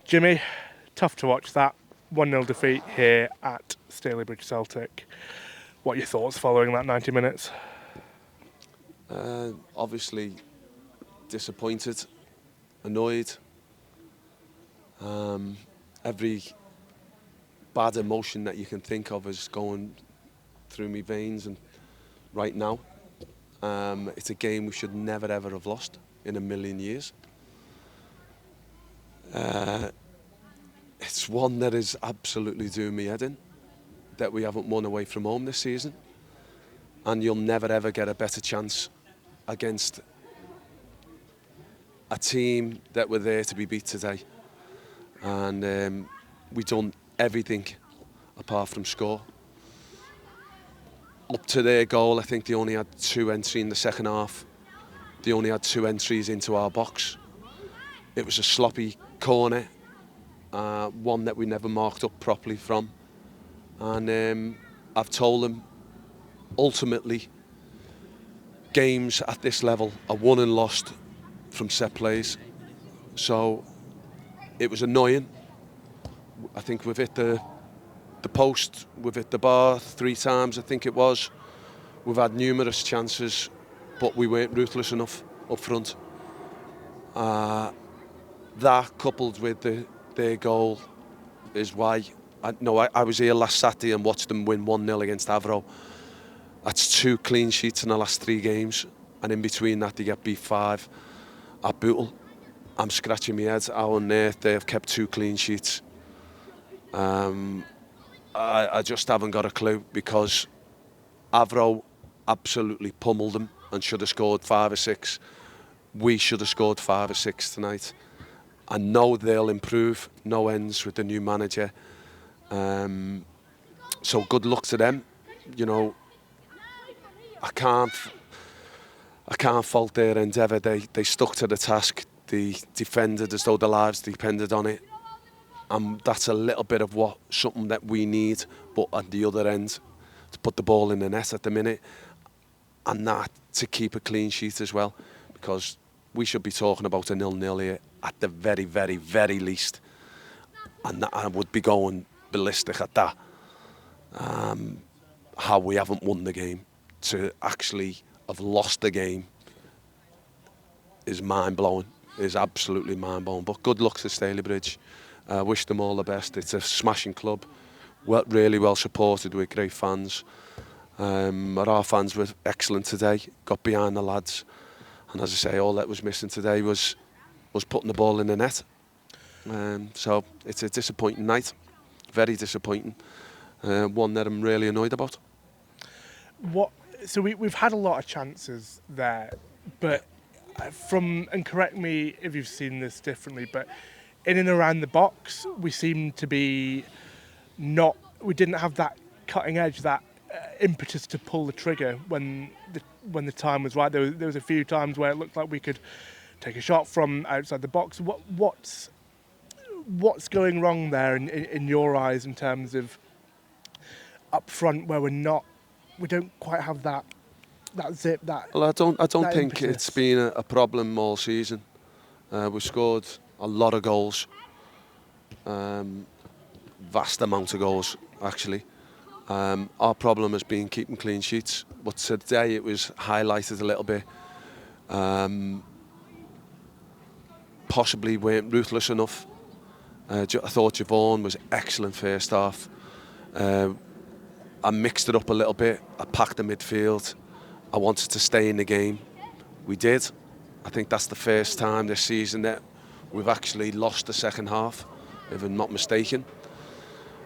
Jimmy, tough to watch that 1-0 defeat here at Stalybridge Celtic. What are your thoughts following that 90 minutes? Obviously disappointed, annoyed. Every bad emotion that you can think of is going through my veins, and right now it's a game we should never ever have lost in a million years. It's one that is absolutely doing me head in, that we haven't won away from home this season, and you'll never ever get a better chance against a team that were there to be beat today. And we've done everything apart from score. Up to their goal, I think they only had 2 entries in the second half. They only had 2 entries into our box. It was a sloppy corner, one that we never marked up properly from. And I've told them, ultimately, games at this level are won and lost from set plays. So it was annoying. I think we've hit the post, we've hit the bar 3 times, I think it was. We've had numerous chances, but we weren't ruthless enough up front. That coupled with their goal is why. I was here last Saturday and watched them win 1-0 against Clitheroe. That's 2 clean sheets in the last 3 games, and in between that they get beat 5 at Bootle. I'm scratching my head how on earth they have kept 2 clean sheets. I just haven't got a clue, because Clitheroe absolutely pummeled them and should have scored 5 or 6. We should have scored 5 or 6 tonight. I know they'll improve, no ends with the new manager. So good luck to them. You know, I can't fault their endeavour. They stuck to the task. They defended as though their lives depended on it. That's a little bit of something that we need, but at the other end, to put the ball in the net at the minute, and that to keep a clean sheet as well, because we should be talking about a 0-0 here at the very, very, very least, and I would be going ballistic at that. How we haven't won the game, to actually have lost the game, is mind-blowing, is absolutely mind-blowing. But good luck to Stalybridge. Wish them all the best. It's a smashing club, really well supported with great fans. Our fans were excellent today, got behind the lads, and as I say, all that was missing today was putting the ball in the net. So it's a disappointing night, very disappointing, one that I'm really annoyed about. So we've had a lot of chances there, but and correct me if you've seen this differently, but in and around the box, we seem to be we didn't have that cutting edge, that impetus to pull the trigger when the time was right. There was a few times where it looked like we could take a shot from outside the box. What's going wrong there in your eyes, in terms of up front, where we don't quite have that zip, that. Well, I don't think impetus. It's been a problem all season. We've scored a lot of goals, vast amount of goals actually. Our problem has been keeping clean sheets, but today it was highlighted a little bit. Possibly weren't ruthless enough. I thought Javon was excellent first half. I mixed it up a little bit. I packed the midfield. I wanted to stay in the game. We did. I think that's the first time this season that we've actually lost the second half, if I'm not mistaken.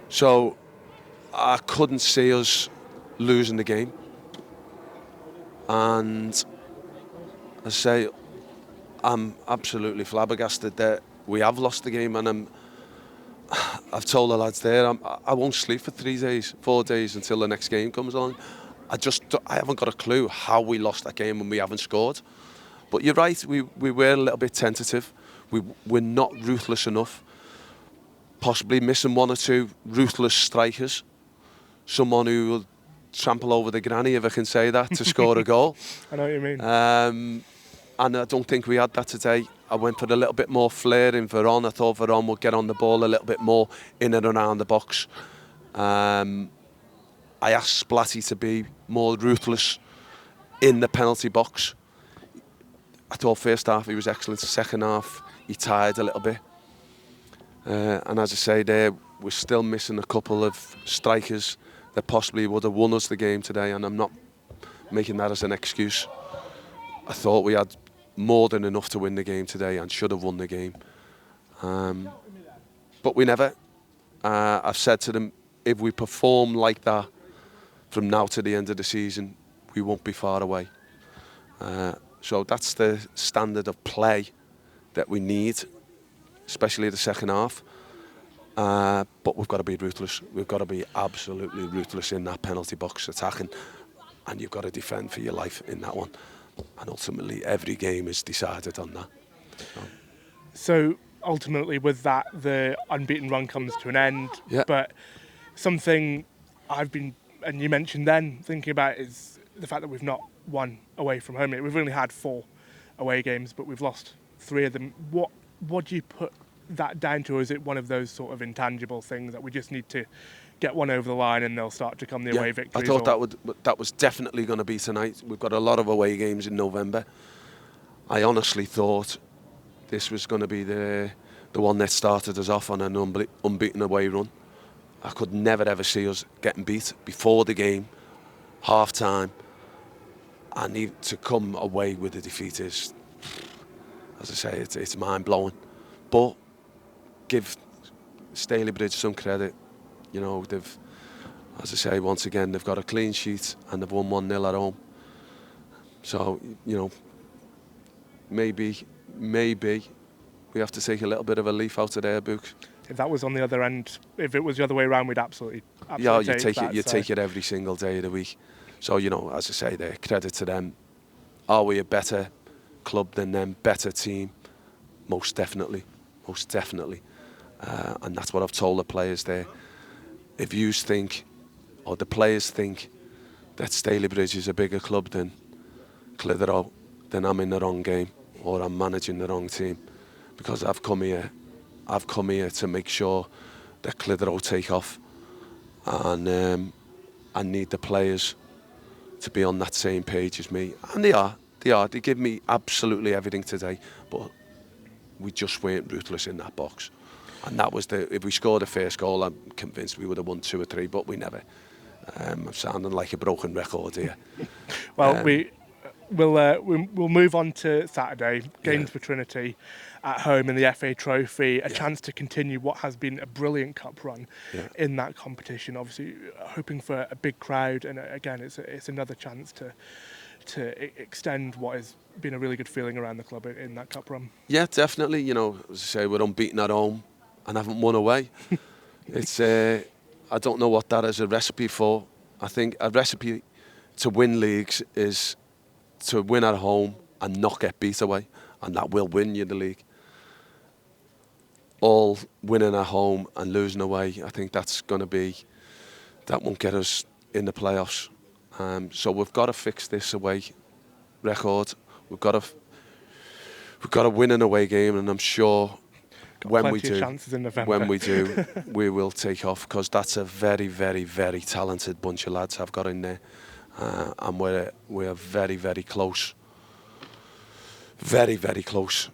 So I couldn't see us losing the game. And I say, I'm absolutely flabbergasted that we have lost the game, and I've told the lads there, I won't sleep for 3 days, 4 days until the next game comes along. I haven't got a clue how we lost that game when we haven't scored. But you're right, we were a little bit tentative. We're not ruthless enough. Possibly missing 1 or 2 ruthless strikers. Someone who will trample over the granny, if I can say that, to score a goal. I know what you mean. And I don't think we had that today. I went for a little bit more flair in Veron. I thought Veron would get on the ball a little bit more in and around the box. I asked Splatty to be more ruthless in the penalty box. I thought first half he was excellent. Second half he tired a little bit. And as I say there, we're still missing a couple of strikers that possibly would have won us the game today, and I'm not making that as an excuse. I thought we had more than enough to win the game today and should have won the game. But we never. I've said to them, if we perform like that from now to the end of the season, we won't be far away. So that's the standard of play that we need, especially the second half. But we've got to be ruthless. We've got to be absolutely ruthless in that penalty box attacking, and you've got to defend for your life in that one. And ultimately, every game is decided on that. So ultimately, with that, the unbeaten run comes to an end. Yeah. But something I've been, and you mentioned then, thinking about is the fact that we've not won away from home. We've only had 4 away games, but we've lost 3 of them. What do you put that down to, or is it one of those sort of intangible things that we just need to get one over the line and they'll start to come the away victories? I thought that was definitely going to be tonight. We've got a lot of away games in November. I honestly thought this was going to be the one that started us off on an unbeaten away run. I could never ever see us getting beat before the game, half time, and to come away with a defeat is, as I say, it's mind blowing. But give Stalybridge some credit. You know, they've, as I say, once again, they've got a clean sheet and they've won 1-0 at home. So, you know, maybe we have to take a little bit of a leaf out of their book. If that was on the other end, if it was the other way around, we'd absolutely you take that. You take it every single day of the week. So, you know, as I say, there, credit to them. Are we a better club than them? Better team? Most definitely. And that's what I've told the players there. If you think, or the players think, that Stalybridge is a bigger club than Clitheroe, then I'm in the wrong game, or I'm managing the wrong team. Because I've come here to make sure that Clitheroe take off, and I need the players to be on that same page as me. And they are. They give me absolutely everything today, but we just weren't ruthless in that box. And that was if we scored the first goal, I'm convinced we would have won 2 or 3, but we never. I'm sounding like a broken record here. Well, we'll move on to Saturday, games for Trinity at home in the FA Trophy, a chance to continue what has been a brilliant cup run in that competition. Obviously, hoping for a big crowd, and again, it's another chance to extend what has been a really good feeling around the club in that cup run. Yeah, definitely. You know, as I say, we're unbeaten at home and haven't won away. It's I don't know what that is a recipe for. I think a recipe to win leagues is to win at home and not get beat away, and that will win you the league. All winning at home and losing away, I think that won't get us in the playoffs. So we've got to fix this away record. We've got to win an away game, and I'm sure when we do, we will take off, because that's a very, very, very talented bunch of lads I've got in there, and we're very, very close, very, very close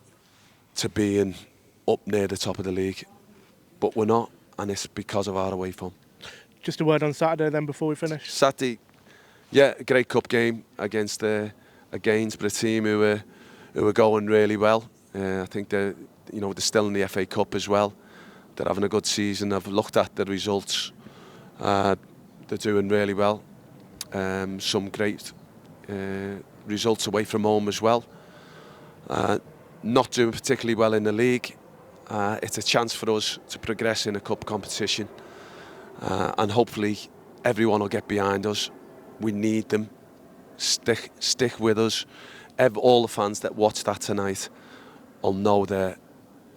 to being up near the top of the league, but we're not, and it's because of our away form. Just a word on Saturday then before we finish. Saturday, a great cup game against a Gainsborough team who are going really well. I think they're still in the FA Cup as well. They're having a good season. I've looked at the results. They're doing really well. Some great results away from home as well. Not doing particularly well in the league. It's a chance for us to progress in a cup competition, and hopefully everyone will get behind us. We need them. Stick with us. All the fans that watch that tonight will know that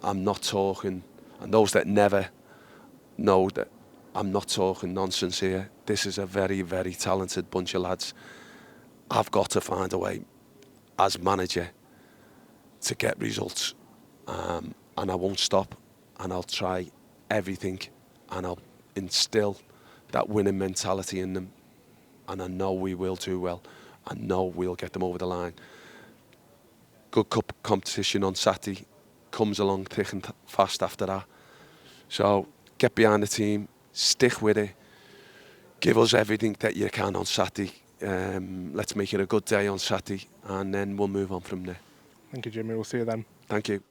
I'm not talking, and those that never know that I'm not talking nonsense here. This is a very, very talented bunch of lads. I've got to find a way as manager to get results, and I won't stop, and I'll try everything, and I'll instill that winning mentality in them, and I know we will do well. I know we'll get them over the line. Good cup competition on Saturday comes along thick and fast after that. So get behind the team, stick with it, give us everything that you can on Saturday. Let's make it a good day on Saturday, and then we'll move on from there. Thank you, Jimmy. We'll see you then. Thank you.